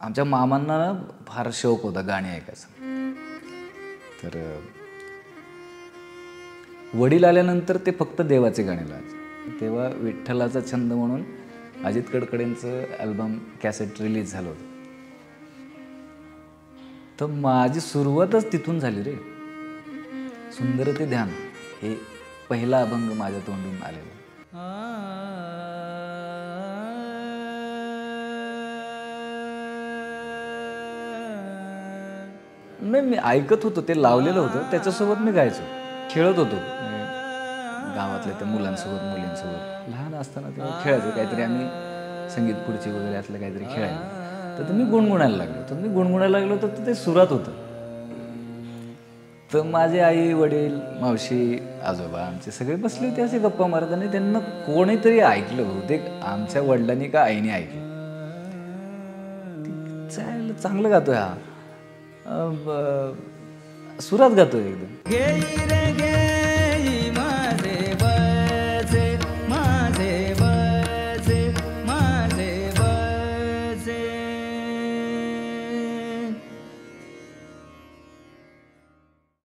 आमच्या मामांना ना फार शौक होता गाणी ऐकायचा. तर वडील आल्यानंतर ते फक्त देवाचे गाणे लावायचे. तेव्हा विठ्ठलाचा छंद म्हणून अजित कडकडेंचं अल्बम कॅसेट रिलीज झालं होतं. तर माझी सुरुवातच तिथून झाली रे. सुंदर ते ध्यान हे पहिला अभंग माझ्या तोंडून आलेला. नाही, मी ऐकत होतो, ते लावलेलं होतं, त्याच्यासोबत मी गायचो, खेळत होतो गावातल्या त्या मुलांसोबत मुलींसोबत. लहान असताना तेव्हा खेळायचो काहीतरी, आम्ही संगीत खुर्ची वगैरे असलं काहीतरी खेळायला. तर मी गुणगुणायला लागलो तर ते सुरात होतं. तर माझे आई वडील मावशी आजोबा आमचे सगळे बसले होते असे गप्पा मारत आणि त्यांना कोणीतरी ऐकलं, बहुतेक आमच्या वडिलांनी का आईने ऐकलं. चांगलं गातोय हा, सुरात गातोय एकदम.